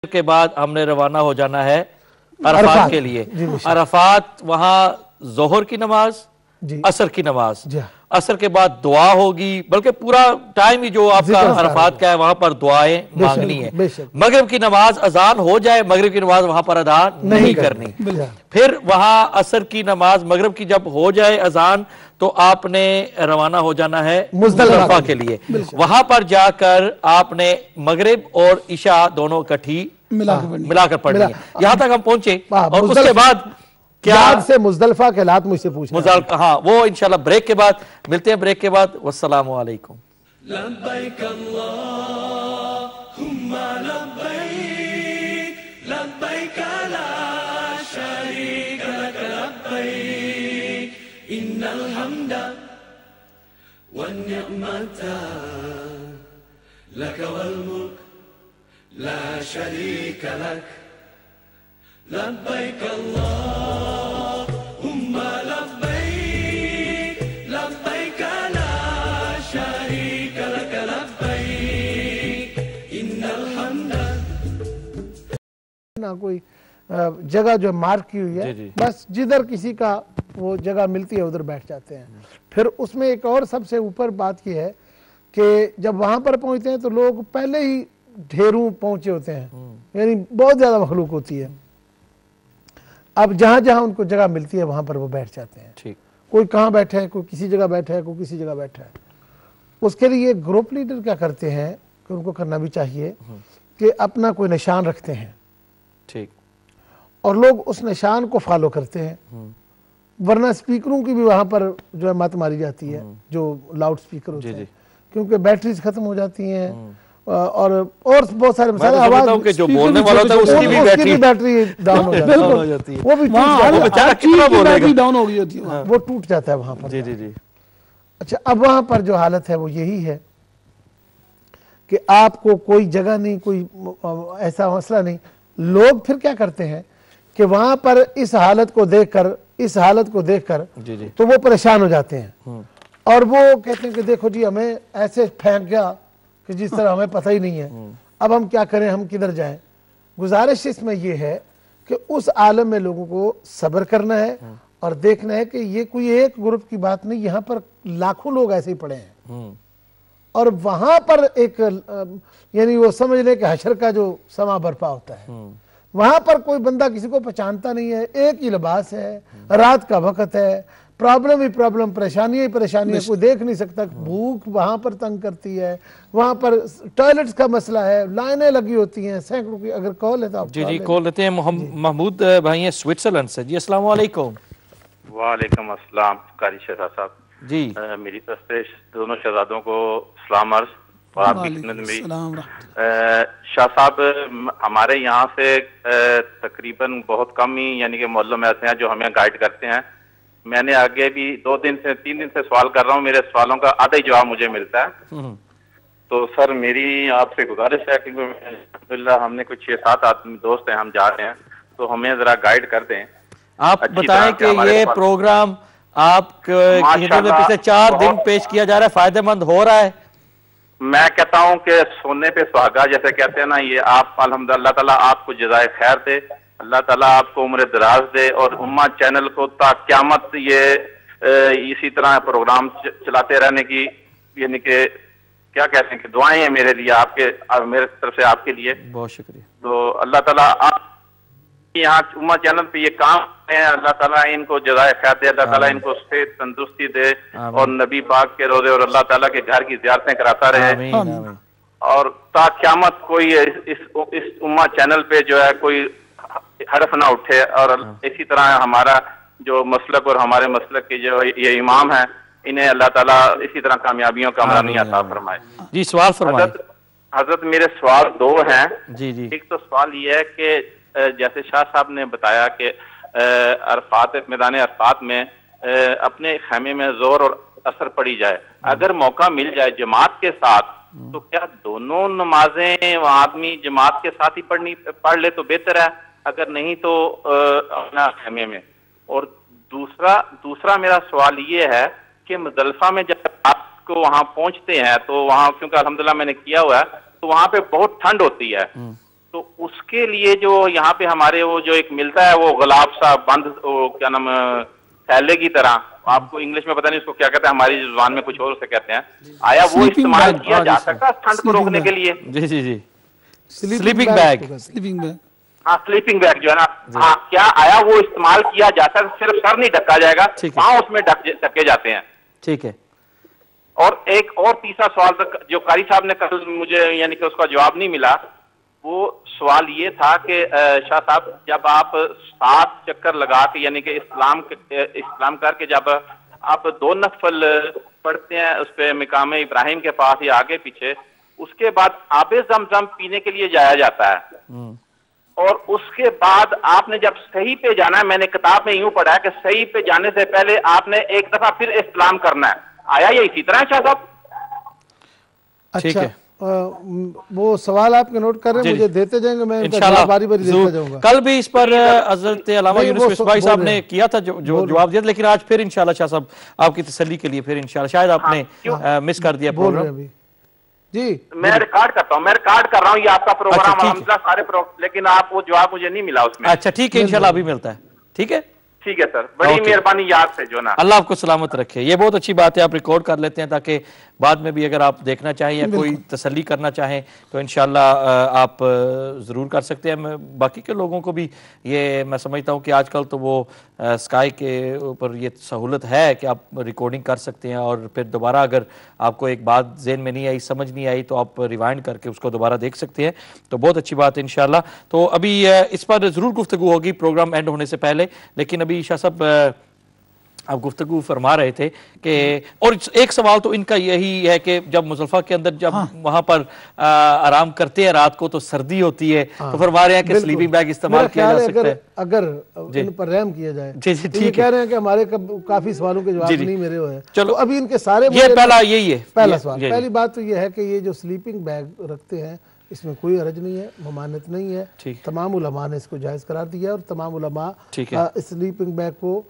کے بعد ہم نے روانہ ہو جانا ہے عرفات کے لیے۔ عرفات وہاں ظہر کی نماز، عصر کی نماز، عصر کے بعد دعا ہوگی، بلکہ پورا ٹائم ہی جو آپ کا عرفات کا ہے وہاں پر دعائیں مانگنی ہے۔ مغرب کی نماز اذان ہو جائے، مغرب کی نماز وہاں پر ادا نہیں کرنی۔ پھر وہاں عصر کی نماز مغرب کی جب ہو جائے اذان تو آپ نے روانہ ہو جانا ہے مزدلفہ کے لیے۔ وہاں پر جا کر آپ نے مغرب اور عشاء دونوں اکٹھی ملا کر پڑھنی ہے۔ یہاں تک ہم پہنچے اور اس کے بعد کیا سے مزدلفہ کے حالات مجھ سے پوچھنا ہے۔ ہاں وہ انشاءاللہ بریک کے بعد ملتے ہیں۔ بریک کے بعد والسلام علیکم۔ لبیک اللہم لبیک لبیک لا شریک لک لبیک ان الحمد والنعمت لک والملک لا شریک لک لبیک اللہم لبیک لبیک لا شریک لک لبیک ان الحمد۔ نہ کوئی جگہ جو مارک کی ہوئی ہے، بس جدھر کسی کا وہ جگہ ملتی ہے ادھر بیٹھ جاتے ہیں۔ پھر اس میں ایک اور سب سے اوپر بات یہ ہے کہ جب وہاں پر پہنچتے ہیں تو لوگ پہلے ہی ڈھیروں پہنچے ہوتے ہیں، یعنی بہت زیادہ مخلوق ہوتی ہے۔ اب جہاں جہاں ان کو جگہ ملتی ہے وہاں پر وہ بیٹھ جاتے ہیں۔ کوئی کہاں بیٹھا ہے، کوئی کسی جگہ بیٹھا ہے، کوئی کسی جگہ بیٹھا ہے۔ اس کے لیے گروپ لیڈر کیا کرتے ہیں کہ ان کو کرنا بھی چاہیے کہ اپنا کوئی نشان رکھتے ہیں اور لوگ اس نشان کو فالو کرتے ہیں، ورنہ سپیکروں کی بھی وہاں پر جو ہے مات ماری جاتی ہے، جو لاؤڈ سپیکر ہوتے ہیں، کیونکہ بیٹریز ختم ہو جاتی ہیں اور بہت سارے مسائل، آواز جو بولنے والا ہوتا ہے اس کی بھی بیٹری ڈاؤن ہو جاتی ہے، وہ بھی ڈاؤن ہو گئی ہوتی ہے، وہ ٹوٹ جاتا ہے وہاں پر۔ اچھا، اب وہاں پر جو حالت ہے وہ یہی ہے کہ آپ کو کوئی جگہ نہیں، کوئی ایسا مسئلہ نہیں۔ لوگ پھر کیا کرتے ہیں کہ وہاں پر اس حالت کو دیکھ کر تو وہ پریشان ہو جاتے ہیں اور وہ کہتے ہیں کہ دیکھو جی ہمیں ایسے پھینک گیا کہ جس طرح ہمیں پتہ ہی نہیں ہے، اب ہم کیا کریں، ہم کدھر جائیں۔ گزارش اس میں یہ ہے کہ اس عالم میں لوگوں کو صبر کرنا ہے اور دیکھنا ہے کہ یہ کوئی ایک گروپ کی بات نہیں، یہاں پر لاکھوں لوگ ایسے ہی پڑے ہیں اور وہاں پر ایک یعنی وہ سمجھ لے کہ حشر کا جو سما برپا ہوتا ہے، وہاں پر کوئی بندہ کسی کو پہچانتا نہیں ہے، ایک ہی لباس ہے، رات کا وقت ہے، پرابلم ہی پرابلم، پریشانی ہی پریشانی ہے، کوئی دیکھ نہیں سکتا، بھوک وہاں پر تنگ کرتی ہے، وہاں پر ٹوائلٹس کا مسئلہ ہے، لائنیں لگی ہوتی ہیں سینکڑوں کی۔ اگر کال ہے تو آپ کال لیتے ہیں۔ محمود بھائی ہیں سوئٹزرلینڈ سے۔ جی السلام علیکم۔ وعلیکم السلام قاری شہزاد صاحب۔ جی میری طرف سے دونوں شہزادوں کو سلام عرض اور آپ کی خدمت میں شاہ صاحب، ہمارے یہاں سے تقریباً بہت کم ہی یعنی کہ معلم ایسے ہیں جو ہمیں گائیڈ کرتے ہیں۔ میں نے آگے بھی 3 دن سے سوال کر رہا ہوں، میرے سوالوں کا آدھا ہی جواب مجھے ملتا ہے۔ تو سر میری آپ سے گزارش ہے کہ الحمدللہ ہم نے کچھ 6-7 آدمی دوست ہیں، ہم جا رہے ہیں تو ہمیں ذرا گائیڈ کر دیں۔ آپ بتائیں کہ یہ پروگرام آپ پچھلے 4 دن پیش کیا جا رہا ہے، فائدہ مند ہو رہا ہے؟ میں کہتا ہوں کہ سونے پہ سہاگا جیسے کہتے ہیں نا، یہ آپ الحمدللہ اللہ تعالیٰ آپ کو جزائے خیر دے، اللہ تعالیٰ آپ کو عمر دراز دے اور امہ چینل کو تا قیامت یہ اسی طرح پروگرام چلاتے رہنے کی یعنی کہ کیا کہتے ہیں کہ دعائیں ہیں میرے لیے، آپ کے میرے طرف سے آپ کے لیے بہت شکریہ۔ تو اللہ تعالیٰ آپ یہاں امہ چینل پہ یہ کام ہیں، اللہ تعالیٰ ان کو جزائے خیر دے، اللہ تعالیٰ ان کو صحت تندرستی دے اور نبی پاک کے روزے اور اللہ تعالیٰ کے گھر کی زیارتیں کراتا رہے اور تا قیامت کوئی اس امہ چینل پہ جو ہے کوئی حرف نہ اٹھے اور اسی طرح ہمارا جو مسلک اور ہمارے مسلک کے جو یہ امام ہیں انہیں اللہ تعالیٰ اسی طرح کامیابیوں کا عمرانی عطا فرمائے۔ جی سوال فرمائے حضرت۔ میرے سوال 2 ہیں۔ جی جی۔ ایک تو سوال یہ ہے کہ جیسے شاہ صاحب نے بتایا کہ عرفات میدان عرفات میں اپنے خیمے میں ظہر اور عصر پڑھی جائے، اگر موقع مل جائے جماعت کے ساتھ تو کیا دونوں نمازیں وہاں آدمی جماعت کے ساتھ ہی پڑھ لے تو بہتر ہے، اگر نہیں تو اپنا خیمے میں؟ اور دوسرا میرا سوال یہ ہے کہ مزدلفہ میں جب آپ کو وہاں پہنچتے ہیں تو وہاں کیونکہ الحمدللہ میں نے کیا ہوا ہے تو وہاں پہ بہت ٹھنڈ ہوتی ہے، تو اس کے لیے جو یہاں پہ ہمارے وہ جو ایک ملتا ہے وہ غلاب سا بند کیا نام تھیلے کی طرح, آپ کو انگلش میں پتہ نہیں اس کو کیا کہتے ہیں, ہماری زبان میں کچھ اور اسے کہتے ہیں, آیا وہ استعمال کیا جا سکتا ہے ٹھنڈ کو روکنے کے لیے؟ جی جی جی سلیپنگ بیگ, ہاں سلیپنگ بیگ جو ہے نا, ہاں کیا آیا وہ استعمال کیا جاتا ہے؟ صرف سر نہیں ڈھکا جائے گا, پاؤں اس میں ڈھکے جاتے ہیں. ٹھیک ہے. اور ایک اور تیسرا سوال جو قاری صاحب نے کل مجھے یعنی کہ اس کا جواب نہیں ملا, وہ سوال یہ تھا کہ شاہ صاحب جب آپ 7 چکر لگا کے یعنی کہ اسلام کر کے جب آپ 2 نفل پڑھتے ہیں اس پہ مقام ابراہیم کے پاس یا آگے پیچھے, اس کے بعد آب زمزم پینے کے لیے جایا جاتا ہے, اور اس کے بعد آپ نے جب صحیح پہ جانا ہے, میں نے کتاب میں یوں پڑھا ہے کہ صحیح پہ جانے سے پہلے آپ نے ایک دفعہ پھر استلام کرنا ہے, آیا یہ اسی طرح ہے شاہ صاحب؟ اچھا وہ سوال آپ کے نوٹ کر رہے ہیں, مجھے دیتے جائیں گے, میں انشاءاللہ باری باری دیتا جاؤں گا. کل بھی اس پر حضرت علامہ یونس مصباحی صاحب نے کیا تھا جو جواب دیا, لیکن آج پھر انشاءاللہ شاہ صاحب آپ کی تسلی کے لیے پھر انشاءاللہ, شاید آپ نے مس کر دیا پروگرام. جی میں ریکارڈ کرتا ہوں, میں ریکارڈ کر رہا ہوں یہ آپ کا پروگرام الحمدللہ سارے لیکن آپ وہ جواب مجھے نہیں ملا اس میں. اچھا ٹھیک ہے, انشاءاللہ ابھی ملتا ہے. ٹھیک ہے ٹھیک ہے سر, بڑی مہربانی یاد سے جو نا. اللہ آپ کو سلامت رکھے. یہ بہت اچھی بات ہے, آپ ریکارڈ کر لیتے ہیں تاکہ بعد میں بھی اگر آپ دیکھنا چاہیں یا کوئی تسلی کرنا چاہیں تو انشاءاللہ آپ ضرور کر سکتے ہیں. باقی کے لوگوں کو بھی یہ میں سمجھتا ہوں کہ آج کل تو وہ اسکائی کے اوپر یہ سہولت ہے کہ آپ ریکارڈنگ کر سکتے ہیں, اور پھر دوبارہ اگر آپ کو ایک بات ذہن میں نہیں آئی, سمجھ نہیں آئی, تو آپ ریوائنڈ کر کے اس کو دوبارہ دیکھ سکتے ہیں. تو بہت اچھی بات ہے انشاءاللہ. تو ابھی اس پر ضرور گفتگو ہوگی پروگرام اینڈ ہونے سے پہلے, لیکن ابھی شاہ صاحب آپ گفتگو فرما رہے تھے کہ اور ایک سوال تو ان کا یہی ہے کہ جب مزدلفہ کے اندر جب وہاں پر آرام کرتے ہیں رات کو تو سردی ہوتی ہے, تو فرما رہے ہیں کہ سلیپنگ بیگ استعمال کیا جا سکتا ہے. اگر ان پر رحم کیا جائے, یہ کہہ رہے ہیں کہ ہمارے کافی سوالوں کے جواب نہیں میرے ہوئے ہیں, چلو ابھی ان کے سارے, یہ پہلا یہی ہے پہلا سوال. پہلی بات تو یہ ہے کہ یہ جو سلیپنگ بیگ رکھتے ہیں اس میں کوئی حرج نہیں ہے, ممانعت نہیں ہے. تمام علماء نے اس کو جائز قرار دیا, اور تمام علماء سلیپنگ بیگ کو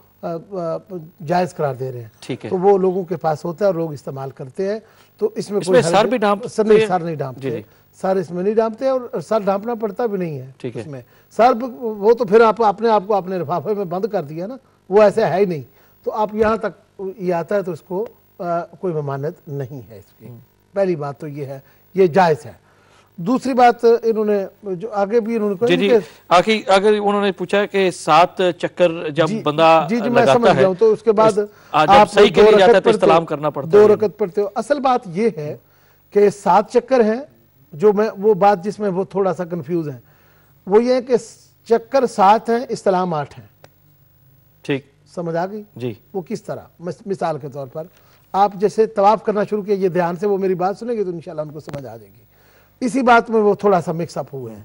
جائز قرار دے رہے ہیں. تو وہ لوگوں کے پاس ہوتا ہے اور لوگ استعمال کرتے ہیں, تو اس میں کوئی سر بھی ڈھانپتے ہیں؟ سر نہیں ڈھانپتے, سر اس میں نہیں ڈھانپتے, اور سر ڈھانپنا پڑتا بھی نہیں ہے اس میں. سر وہ تو پھر آپ اپنے آپ کو اپنے لفافے میں بند کر دیا نا, وہ ایسے ہے ہی نہیں. تو آپ یہاں تک یہ آتا ہے تو اس کو کوئی ممانعت نہیں ہے اس کی. پہلی بات تو یہ ہے, یہ جائز ہے. دوسری بات انہوں نے جو آگے بھی انہوں نے اگر انہوں نے پوچھا کہ 7 چکر جب بندہ میں سمجھ جاؤں تو اس کے بعد آپ صحیح کے لیے جاتا ہے تو استلام کرنا پڑتا ہے, 2 رکعت پڑھتے ہو. اصل بات یہ ہے کہ 7 چکر ہیں, جو میں وہ بات جس میں وہ تھوڑا سا کنفیوز ہیں, وہ یہ ہے کہ چکر 7 ہیں, استلام 8 ہیں. ٹھیک سمجھ آ گئی جی. وہ کس طرح, مثال کے طور پر آپ جیسے طواف کرنا شروع کیا, یہ دھیان سے وہ میری بات سنیں گے تو انشاءاللہ ان کو سمجھ آ جائے گی. اسی بات میں وہ تھوڑا سا مکس اپ ہوئے ہیں.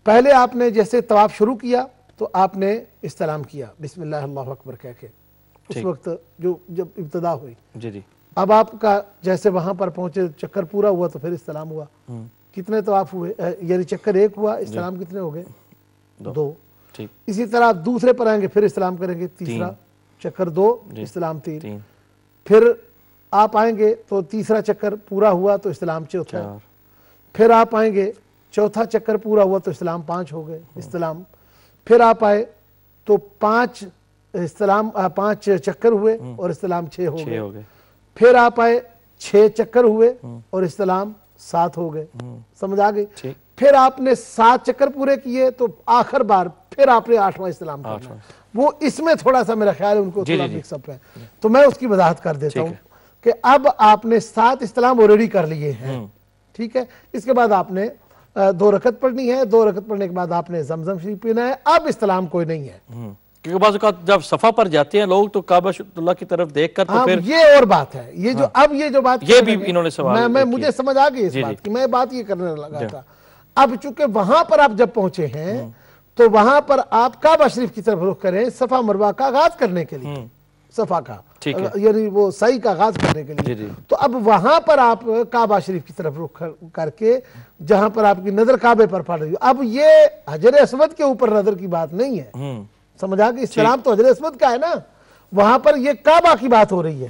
پہلے آپ نے جیسے طواف شروع کیا تو آپ نے استلام کیا بسم اللہ اللہ اکبر کہہ کے, اس وقت جب ابتدا ہوئی. جی. اب آپ کا جیسے وہاں پر پہنچے, چکر پورا ہوا تو پھر استلام ہوا. کتنے طواف ہوئے, یعنی چکر 1 ہوا, استلام کتنے ہو گئے؟ 2. اسی طرح آپ دوسرے پر آئیں گے, پھر استلام کریں گے, تیسرا چکر 2, استلام 3. پھر آپ آئیں گے تو تیسرا چکر پورا ہوا تو استلام 4. پھر آپ آئیں گے, چوتھا چکر پورا ہوا تو استلام 5 ہو گئے, استلام. پھر آپ آئے تو 5 چکر ہوئے اور استلام 6 ہو گئے. پھر آپ آئے 6 چکر ہوئے اور استلام 7 ہو گئے. سمجھ آ گئی؟ پھر آپ نے 7 چکر پورے کیے تو آخر بار پھر آپ نے 8واں استلام کرنا. وہ اس میں تھوڑا سا میرا خیال ہے ان کو تھوڑا مکس اپ ہے, تو میں اس کی وضاحت کر دیتا ہوں کہ اب آپ نے 7 استلام آلریڈی کر لیے ہیں. ٹھیک ہے, اس کے بعد آپ نے 2 رکعت پڑھنی ہے, 2 رکعت پڑھنے کے بعد آپ نے زمزم شریف پینا ہے. اب استلام کوئی نہیں ہے, کیونکہ بعض اوقات جب صفا پر جاتے ہیں لوگ تو کعبہ اللہ کی طرف دیکھ کر تو پھر یہ اور بات ہے. یہ جو اب یہ جو بات یہ بھی انہوں نے سوال مجھے سمجھ آ گئی اس بات کی, میں بات یہ کرنے لگا تھا. اب چونکہ وہاں پر آپ جب پہنچے ہیں تو وہاں پر آپ کعبہ شریف کی طرف رخ کریں صفا مروہ کا آغاز کرنے کے لیے, صفا کا یعنی وہ سعی کا آغاز کرنے کے لیے. تو اب وہاں پر آپ کعبہ شریف کی طرف رخ کر کے جہاں پر آپ کی نظر کعبے پر پڑ رہی ہو, اب یہ حجر اسود کے اوپر نظر کی بات نہیں ہے. سمجھا کہ استلام تو حجر اسود کا ہے نا, وہاں پر یہ کعبہ کی بات ہو رہی ہے.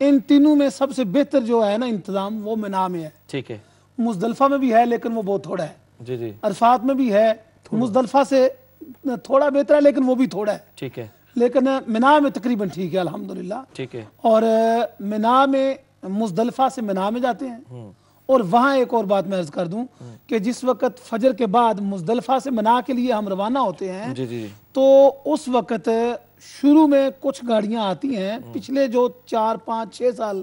ان تینوں میں سب سے بہتر جو ہے نا انتظام وہ منا میں ہے. ٹھیک ہے. مزدلفہ میں بھی ہے لیکن وہ بہت تھوڑا ہے. جی جی. عرفات میں بھی ہے, مزدلفہ سے تھوڑا بہتر ہے لیکن وہ بھی تھوڑا ہے. ٹھیک ہے. لیکن منا میں تقریباً ٹھیک ہے الحمدللہ. ٹھیک ہے. اور منا میں مزدلفہ سے منا میں جاتے ہیں. اور وہاں ایک اور بات میں عرض کر دوں کہ جس وقت فجر کے بعد مزدلفہ سے منا کے لیے ہم روانہ ہوتے ہیں تو اس وقت شروع میں کچھ گاڑیاں آتی ہیں, پچھلے جو 4 5 6 سال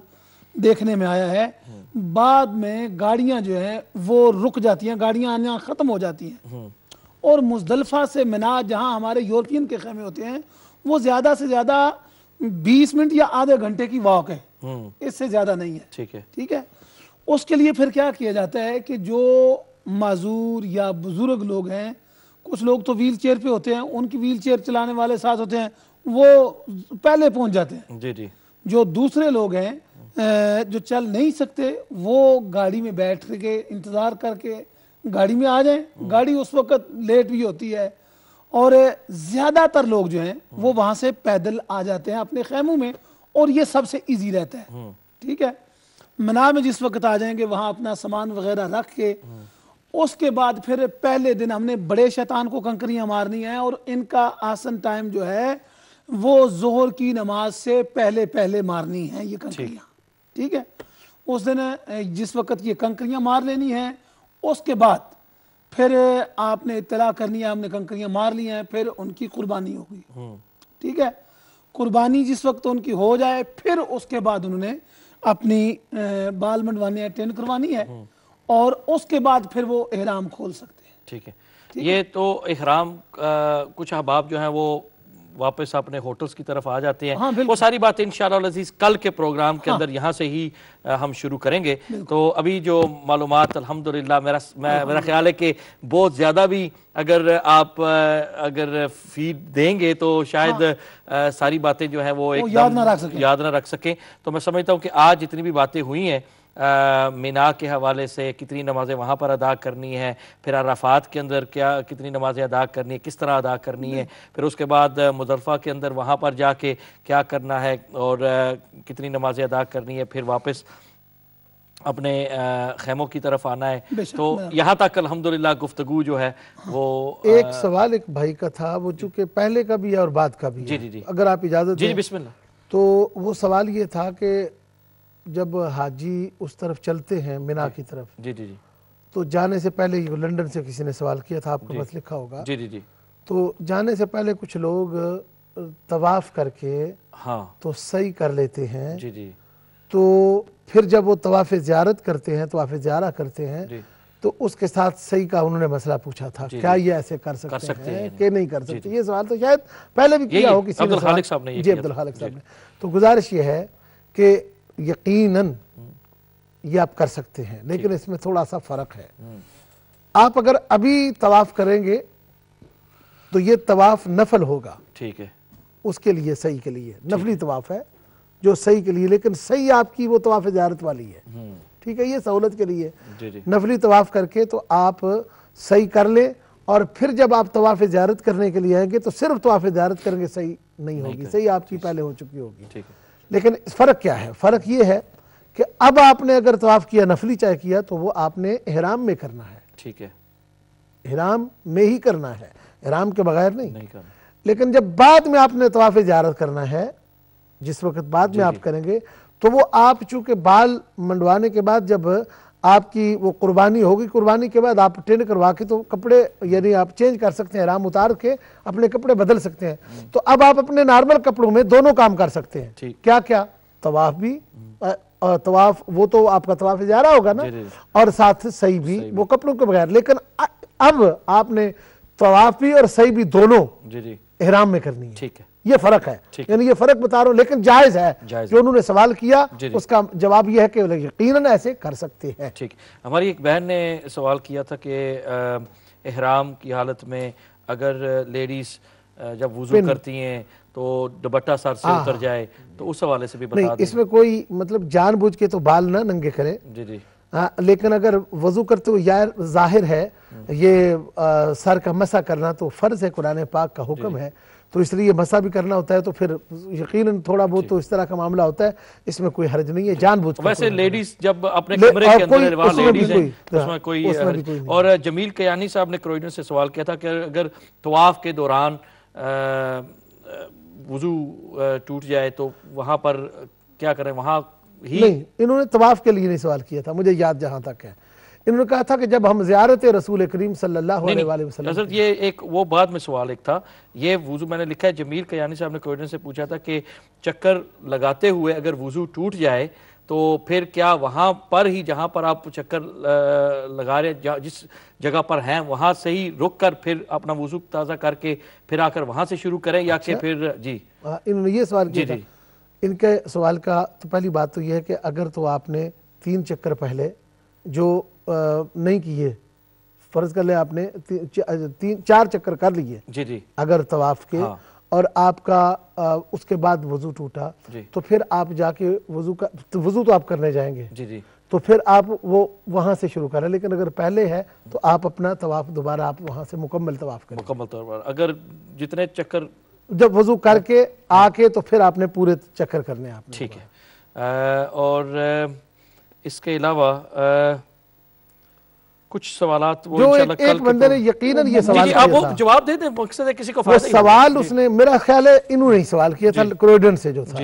دیکھنے میں آیا ہے, بعد میں گاڑیاں جو ہیں وہ رک جاتی ہیں, گاڑیاں آنا ختم ہو جاتی ہیں. اور مزدلفہ سے منا جہاں ہمارے یورپین کے خیمے ہوتے ہیں وہ زیادہ سے زیادہ 20 منٹ یا آدھے گھنٹے کی واک ہے, اس سے زیادہ نہیں ہے. ٹھیک ہے. ٹھیک ہے. اس کے لیے پھر کیا کیا جاتا ہے کہ جو معذور یا بزرگ لوگ ہیں, کچھ لوگ تو ویل چیئر پہ ہوتے ہیں, ان کی ویل چیئر چلانے والے ساتھ ہوتے ہیں, وہ پہلے پہنچ جاتے ہیں. جی جی. جو دوسرے لوگ ہیں جو چل نہیں سکتے وہ گاڑی میں بیٹھ کے انتظار کر کے گاڑی میں آ جائیں. گاڑی اس وقت لیٹ بھی ہوتی ہے اور زیادہ تر لوگ جو ہیں وہ وہاں سے پیدل آ جاتے ہیں اپنے خیموں میں, اور یہ سب سے ایزی رہتا ہے. ٹھیک ہے. منا میں جس وقت آ جائیں گے وہاں اپنا سامان وغیرہ رکھ کے اس کے بعد پھر پہلے دن ہم نے بڑے شیطان کو کنکریاں مارنی ہیں, اور ان کا آسن ٹائم جو ہے وہ ظہر کی نماز سے پہلے مارنی ہیں یہ کنکریاں. ٹھیک ہے. اس دن جس وقت یہ کنکریاں مار لینی ہیں اس کے بعد پھر آپ نے اطلاع کرنی ہے ہم نے کنکریاں مار لی ہیں, پھر ان کی قربانی ہوگی. ٹھیک ہے. قربانی جس وقت ان کی ہو جائے پھر اس کے بعد انہوں نے اپنی بال منڈوانے ہیں, ٹین کروانی ہے, اور اس کے بعد پھر وہ احرام کھول سکتے ہیں. ٹھیک ہے. یہ تو احرام کچھ احباب جو ہیں وہ واپس اپنے ہوٹلز کی طرف آ جاتے ہیں, وہ ساری باتیں انشاءاللہ العزیز کل کے پروگرام کے اندر یہاں سے ہی ہم شروع کریں گے. تو ابھی جو معلومات الحمدللہ میرا خیال ہے کہ بہت زیادہ بھی اگر آپ اگر فیڈ دیں گے تو شاید ساری باتیں جو ہیں وہ ایک یاد نہ رکھ سکیں. تو میں سمجھتا ہوں کہ آج جتنی بھی باتیں ہوئی ہیں مینا کے حوالے سے, کتنی نمازیں وہاں پر ادا کرنی ہے, پھر عرفات کے اندر کتنی نمازیں ادا کرنی ہے, کس طرح ادا کرنی ہے, پھر اس کے بعد مزدلفہ کے اندر وہاں پر جا کے کیا کرنا ہے اور کتنی نمازیں ادا کرنی ہے, پھر واپس اپنے خیموں کی طرف آنا ہے. تو یہاں تک الحمدللہ گفتگو جو ہے وہ ایک سوال ایک بھائی کا تھا, وہ چونکہ پہلے کا بھی ہے اور بعد کا بھی ہے. جی جی. اگر آپ اجازت دیں. جی بسم اللہ. تو وہ سوال یہ تھا کہ جب حاجی اس طرف چلتے ہیں منا کی طرف, جی جی جی, تو جانے سے پہلے لنڈن سے کسی نے سوال کیا تھا, آپ کو بس لکھا ہوگا. جی جی جی. تو جانے سے پہلے کچھ لوگ طواف کر کے تو سعی کر لیتے ہیں. جی جی. تو پھر جب وہ طواف زیارت کرتے ہیں, طواف زیارہ کرتے ہیں, تو اس کے ساتھ سعی کا انہوں نے مسئلہ پوچھا تھا کیا یہ ایسے کر سکتے ہیں کہ نہیں کر سکتے. یہ سوال تو شاید پہلے بھی کیا ہو کسی نے, عبدالخالق صاحب نے. جی عبدالخالق صاحب نے. تو گزارش یہ ہے کہ یقیناً یہ آپ کر سکتے ہیں, لیکن اس میں تھوڑا سا فرق ہے. آپ اگر ابھی طواف کریں گے تو یہ طواف نفل ہوگا. ٹھیک ہے. اس کے لیے صحیح کے لیے نفلی طواف ہے جو صحیح کے لیے, لیکن صحیح آپ کی وہ طواف زیارت والی ہے. ٹھیک ہے. یہ سہولت کے لیے نفلی طواف کر کے تو آپ صحیح کر لیں, اور پھر جب آپ طواف زیارت کرنے کے لیے آئیں گے تو صرف طواف زیارت کریں گے, صحیح نہیں ہوگی, صحیح آپ کی پہلے ہو چکی ہوگی. لیکن فرق کیا ہے؟ فرق یہ ہے کہ اب آپ نے اگر طواف کیا نفلی چاہے کیا تو وہ آپ نے احرام میں کرنا ہے. ٹھیک ہے. احرام میں ہی کرنا ہے, احرام کے بغیر نہیں کرنا. لیکن جب بعد میں آپ نے طواف زیارت کرنا ہے, جس وقت بعد میں آپ کریں گے, تو وہ آپ چونکہ بال منڈوانے کے بعد جب آپ کی وہ قربانی ہوگی, قربانی کے بعد آپ ٹین کروا کے تو کپڑے یعنی آپ چینج کر سکتے ہیں, احرام اتار کے اپنے کپڑے بدل سکتے ہیں. تو اب آپ اپنے نارمل کپڑوں میں دونوں کام کر سکتے ہیں. کیا کیا؟ طواف بھی, طواف وہ تو آپ کا طواف زیارہ ہوگا نا, اور ساتھ صحیح بھی وہ کپڑوں کے بغیر. لیکن اب آپ نے طواف بھی اور صحیح بھی دونوں احرام میں کرنی ہے. ٹھیک ہے. یہ فرق ہے, یعنی یہ فرق بتا رہا ہوں, لیکن جائز ہے. جو انہوں نے سوال کیا اس کا جواب یہ ہے کہ یقیناً ایسے کر سکتے ہیں. ٹھیک. ہماری ایک بہن نے سوال کیا تھا کہ احرام کی حالت میں اگر لیڈیز جب وضو کرتی ہیں تو دوپٹہ سر سے اتر جائے, تو اس حوالے سے بھی بتا دیں. اس میں کوئی مطلب جان بوجھ کے تو بال نہ ننگے کرے. جی جی. لیکن اگر وضو کرتے ہوئے یا ظاہر ہے یہ سر کا مسح کرنا تو فرض ہے، قرآن پاک کا حکم ہے، تو اس لیے مسح بھی کرنا ہوتا ہے، تو پھر یقیناً تھوڑا بہت تو اس طرح کا معاملہ ہوتا ہے، اس میں کوئی حرج نہیں ہے، جان بوجھ کر۔ ویسے لیڈیز جب اپنے کمرے کے اندر وہاں لیڈیز ہیں اس میں کوئی اور جمیل کیانی صاحب نے کروئڈن سے سوال کیا تھا کہ اگر طواف کے دوران وضو ٹوٹ جائے تو وہاں پر کیا کریں؟ وہاں ہی نہیں، انہوں نے طواف کے لیے نہیں سوال کیا تھا، مجھے یاد جہاں تک ہے، انہوں نے کہا تھا کہ جب ہم زیارت رسول کریم صلی اللہ علیہ وآلہ وسلم، حضرت یہ ایک وہ بعد میں سوال ایک تھا، یہ وضو میں نے لکھا ہے جمیل کیانی صاحب نے کوئٹن سے پوچھا تھا کہ چکر لگاتے ہوئے اگر وضو ٹوٹ جائے تو پھر کیا وہاں پر ہی جہاں پر آپ چکر لگا رہے ہیں جس جگہ پر ہیں وہاں سے ہی رک کر پھر اپنا وضو تازہ کر کے پھر آ کر وہاں سے شروع کریں یا کہ پھر؟ جی انہوں نے یہ سوال کیا تھا۔ ان کے سوال کا تو پہلی بات تو یہ ہے کہ اگر تو آپ نے 3 چکر پہلے جو نہیں کیے، فرض کر لیں آپ نے 4 چکر کر لیے جی اگر طواف کے، اور آپ کا اس کے بعد وضو ٹوٹا تو پھر آپ جا کے وضو تو آپ کرنے جائیں گے، تو پھر آپ وہ وہاں سے شروع کریں، لیکن اگر پہلے ہے تو آپ اپنا طواف دوبارہ آپ وہاں سے مکمل طواف کریں، مکمل طور پر اگر جتنے چکر جب وضو کر کے آ کے تو پھر آپ نے پورے چکر کرنے آپ۔ ٹھیک ہے، اور اس کے علاوہ کچھ سوالات وہ انشاءاللہ کل ایک بندے نے یقیناً یہ سوال کیا آپ وہ تھا، جواب دے دیں، مقصد ہے کسی کو وہ فائدہ سوال اس نے میرا خیال ہے انہوں نے سوال کیا تھا کروئڈن سے جو تھا،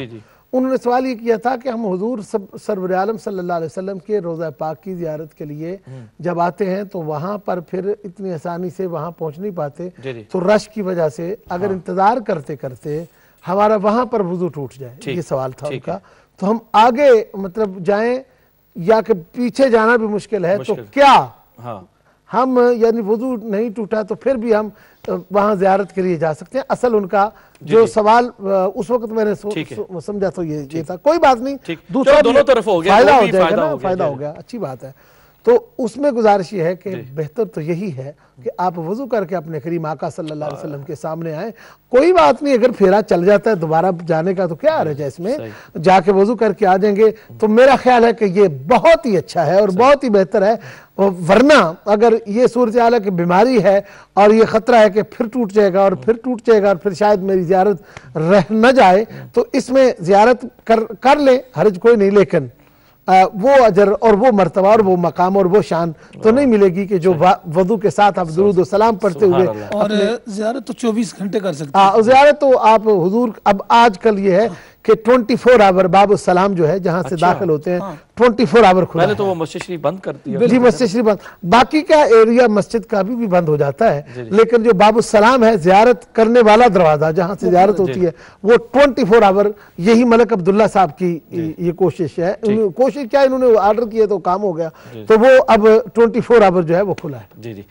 انہوں نے سوال یہ کیا تھا کہ ہم حضور سرور عالم صلی اللہ علیہ وسلم کے روضہ پاک کی زیارت کے لیے جب آتے ہیں تو وہاں پر پھر اتنی آسانی سے وہاں پہنچ نہیں پاتے، تو رش کی وجہ سے اگر انتظار کرتے کرتے ہمارا وہاں پر وضو ٹوٹ جائے، یہ سوال تھا ان کا، تو ہم آگے مطلب جائیں یا کہ پیچھے جانا بھی مشکل ہے، تو کیا ہم یعنی وضو نہیں ٹوٹا تو پھر بھی ہم وہاں زیارت کے لیے جا سکتے ہیں؟ اصل ان کا جو سوال اس وقت میں نے سمجھا تو یہ تھا، کوئی بات نہیں، دوسرا دونوں طرف ہو گیا، فائدہ ہو جائے گا، فائدہ ہو گیا، اچھی بات ہے۔ تو اس میں گزارش یہ ہے کہ بہتر تو یہی ہے کہ آپ وضو کر کے اپنے کریم آقا صلی اللہ علیہ وسلم کے سامنے آئیں، کوئی بات نہیں اگر پھیرا چل جاتا ہے دوبارہ جانے کا تو کیا حرج ہے اس میں، جا کے وضو کر کے آ جائیں گے تو میرا خیال ہے کہ یہ بہت ہی اچھا ہے اور بہت ہی بہتر ہے، ورنہ اگر یہ صورتحال ہے کہ بیماری ہے اور یہ خطرہ ہے کہ پھر ٹوٹ جائے گا اور پھر ٹوٹ جائے گا اور پھر شاید میری زیارت رہ نہ جائے، تو اس میں زیارت کر لیں، حرج کوئی نہیں، لیکن وہ اجر اور وہ مرتبہ اور وہ مقام اور وہ شان تو نہیں ملے گی کہ جو وضو کے ساتھ آپ درود و سلام پڑھتے ہوئے، اور زیارت تو 24 گھنٹے کر سکتے ہیں، زیارت تو آپ حضور اب آج کل یہ ہے کہ 24 آور باب السلام جو ہے جہاں سے داخل ہوتے ہیں 24 آور کھلا ہے، پہلے تو وہ مسجد شریف بند کر دیا، جی مسجد شریف بند، باقی کا ایریا مسجد کا بھی بند ہو جاتا ہے، لیکن جو باب السلام ہے زیارت کرنے والا دروازہ جہاں سے زیارت ہوتی ہے وہ 24 آور، یہی ملک عبداللہ صاحب کی یہ کوشش ہے، کوشش کیا انہوں نے آرڈر کیا تو کام ہو گیا، تو وہ اب 24 آور جو ہے وہ کھلا ہے۔ جی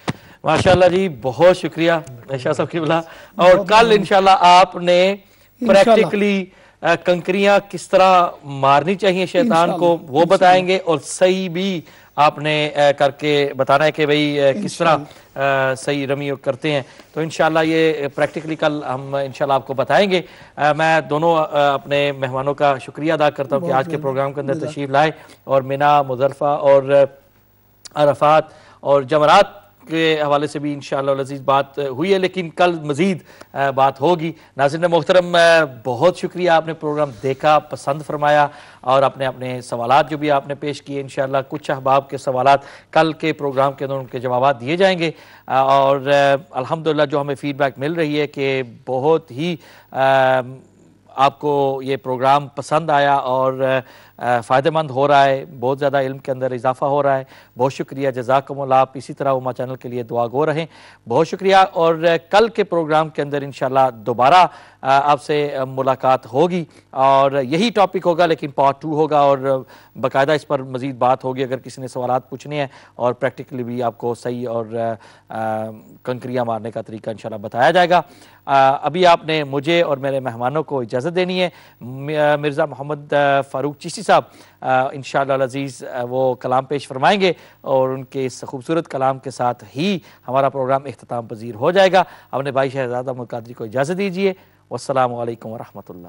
ماشاءاللہ جی، بہت شکریہ شاہ صاحب قبلہ، اور کل انشاءاللہ آپ نے پریکٹیکلی کنکریاں کس طرح مارنی چاہیے شیطان کو وہ بتائیں گے، اور صحیح بھی آپ نے کر کے بتانا ہے کہ بھئی کس طرح صحیح رمی کرتے ہیں، تو انشاءاللہ یہ پریکٹیکلی کل ہم انشاءاللہ آپ کو بتائیں گے۔ میں دونوں اپنے مہمانوں کا شکریہ ادا کرتا ہوں کہ آج کے پروگرام کے اندر تشریف لائے، اور مینا، مظفرہ اور عرفات اور جمرات کے حوالے سے بھی انشاءاللہ العزیز بات ہوئی ہے، لیکن کل مزید بات ہوگی۔ ناظرین محترم، بہت شکریہ، آپ نے پروگرام دیکھا، پسند فرمایا، اور اپنے سوالات جو بھی آپ نے پیش کیے، انشاءاللہ کچھ احباب کے سوالات کل کے پروگرام کے اندر ان کے جوابات دیے جائیں گے، اور الحمدللہ جو ہمیں فیڈ بیک مل رہی ہے کہ بہت ہی آپ کو یہ پروگرام پسند آیا اور فائدہ مند ہو رہا ہے، بہت زیادہ علم کے اندر اضافہ ہو رہا ہے، بہت شکریہ، جزاکم اللہ، آپ اسی طرح اما چینل کے لیے دعا گو رہیں، بہت شکریہ، اور کل کے پروگرام کے اندر انشاءاللہ دوبارہ آپ سے ملاقات ہوگی، اور یہی ٹاپک ہوگا لیکن پارٹ 2 ہوگا، اور باقاعدہ اس پر مزید بات ہوگی، اگر کسی نے سوالات پوچھنے ہیں، اور پریکٹیکلی بھی آپ کو صحیح اور کنکریاں مارنے کا طریقہ انشاءاللہ بتایا جائے گا۔ ابھی آپ نے مجھے اور میرے مہمانوں کو اجازت دینی ہے، مرزا محمد فاروق چشتی صاحب انشاءاللہ العزیز وہ کلام پیش فرمائیں گے، اور ان کے اس خوبصورت کلام کے ساتھ ہی ہمارا پروگرام اختتام پذیر ہو جائے گا۔ اپنے بھائی شہزاد احمد قادری کو اجازت دیجیے، والسلام علیکم ورحمۃ اللہ۔